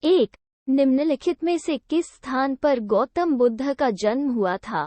एक, निम्नलिखित में से किस स्थान पर गौतम बुद्ध का जन्म हुआ था?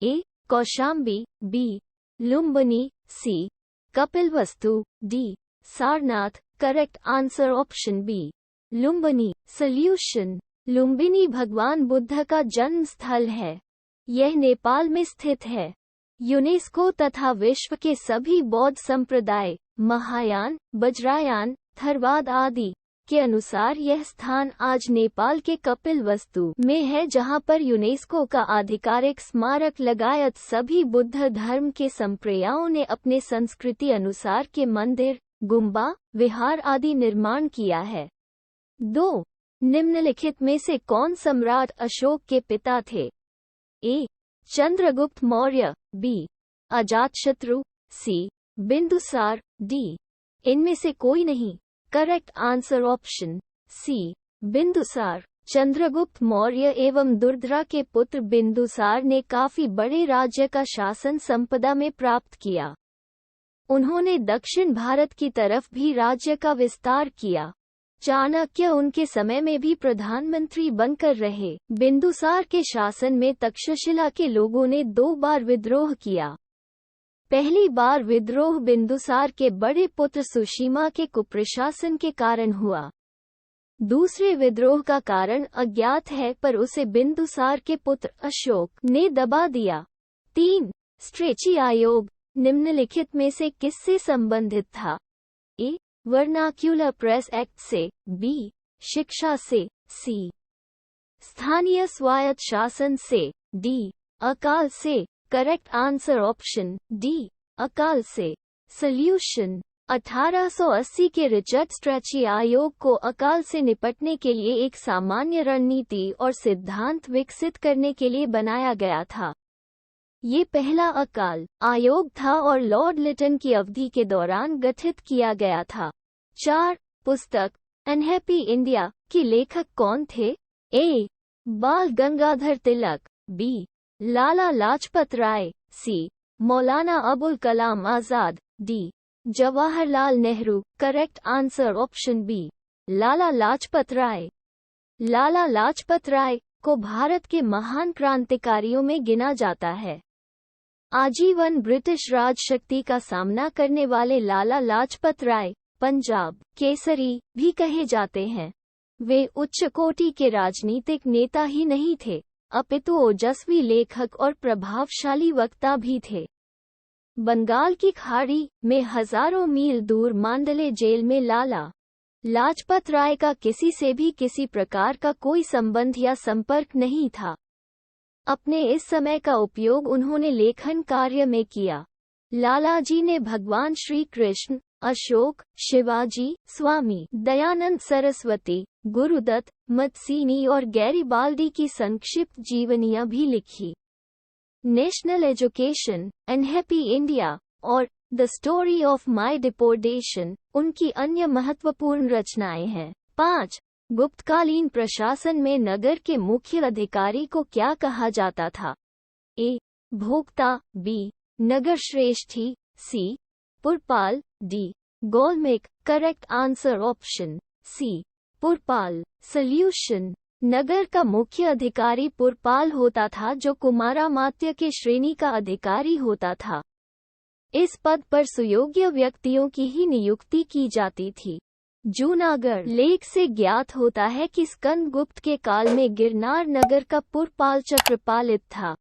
A. Kaushambi, B. Lumbini, C. Kapilavastu, D. Sarnath. Correct answer option B, Lumbini. Solution: Lumbini भगवान बुद्ध का जन्म स्थल है। यह नेपाल में स्थित है। यूनेस्को तथा विश्व के सभी बौद्ध संप्रदाय, महायान, वज्रायन, थरवाद आदि के अनुसार यह स्थान आज नेपाल के कपिलवस्तु में है, जहां पर यूनेस्को का आधिकारिक स्मारक लगायत सभी बुद्ध धर्म के संप्रदायों ने अपने संस्कृति अनुसार के मंदिर, गुम्बा, विहार आदि निर्माण किया है। 2. निम्नलिखित में से कौन सम्राट अशोक के पिता थे? A. Chandragupta Maurya, B. Ajatashatru, C. Bindusara, D. इनमें से कोई नहीं। Correct answer option C, Bindusara. Chandragupta Maurya एवं दुर्धरा के पुत्र बिंदुसार ने काफी बड़े राज्य का शासन संपदा में प्राप्त किया। उन्होंने दक्षिण भारत की तरफ भी राज्य का विस्तार किया। चाणक्य उनके समय में भी प्रधानमंत्री बनकर रहे। बिंदुसार के शासन में तक्षशिला के लोगों ने 2 बार विद्रोह किया। पहली बार विद्रोह बिंदुसार के बड़े पुत्र सुशीमा के कुप्रशासन के कारण हुआ। दूसरे विद्रोह का कारण अज्ञात है, पर उसे बिंदुसार के पुत्र अशोक ने दबा दिया। 3. स्ट्रेची आयोग निम्नलिखित में से किससे संबंधित था? ए. वर्नाक्यूलर प्रेस एक्ट से, बी. शिक्षा से, सी. स्थानीय स्वायत्त शासन से, डी. अकाल से। करेक्ट आंसर ऑप्शन डी, अकाल से। सॉल्यूशन: 1880 के रिचर्ड स्ट्रेची आयोग को अकाल से निपटने के लिए एक सामान्य रणनीति और सिद्धांत विकसित करने के लिए बनाया गया था। ये पहला अकाल आयोग था और लॉर्ड लिटन की अवधि के दौरान गठित किया गया था। 4. पुस्तक अनहैप्पी इंडिया की लेखक कौन थे? A. Bal Gangadhar Tilak, B. Lala Lajpat Rai, C. Maulana Abul Kalam Azad, D. Jawaharlal Nehru. Correct answer option B, Lala Lajpat Rai. Lala Lajpat Rai को भारत के महान क्रांतिकारियों में गिना जाता है। आजीवन ब्रिटिश राज शक्ति का सामना करने वाले लाला लाजपत राय पंजाब केसरी भी कहे जाते हैं। वे उच्च कोटि के राजनीतिक नेता ही नहीं थे, अपितु ओजस्वी लेखक और प्रभावशाली वक्ता भी थे। बंगाल की खाड़ी में हजारों मील दूर मांडले जेल में लाला लाजपत राय का किसी से भी किसी प्रकार का कोई संबंध या संपर्क नहीं था। अपने इस समय का उपयोग उन्होंने लेखन कार्य में किया। लालाजी ने भगवान श्री कृष्ण, अशोक, शिवाजी, स्वामी दयानंद सरस्वती, गुरुदत्त, मत्सीनी और गैरीबाल्डी की संक्षिप्त जीवनियां भी लिखी। नेशनल एजुकेशन, अनहैप्पी इंडिया और the story of my deportation उनकी अन्य महत्वपूर्ण रचनाएं हैं। 5. गुप्तकालीन प्रशासन में नगर के मुख्य अधिकारी को क्या कहा जाता था? ए. भोक्ता, बी. नगर श्रेष्ठी, सी. पुरपाल, डी. गोलमेक। करेक्ट आंसर ऑप्शन सी, पुरपाल। सॉल्यूशन: नगर का मुख्य अधिकारी पुरपाल होता था, जो कुमारामात्य के श्रेणी का अधिकारी होता था। इस पद पर सुयोग्य व्यक्तियों की ही नियुक्ति की जाती थी। जूनागढ़ लेख से ज्ञात होता है कि स्कंदगुप्त के काल में गिरनार नगर का पुरपाल चक्र पालित था।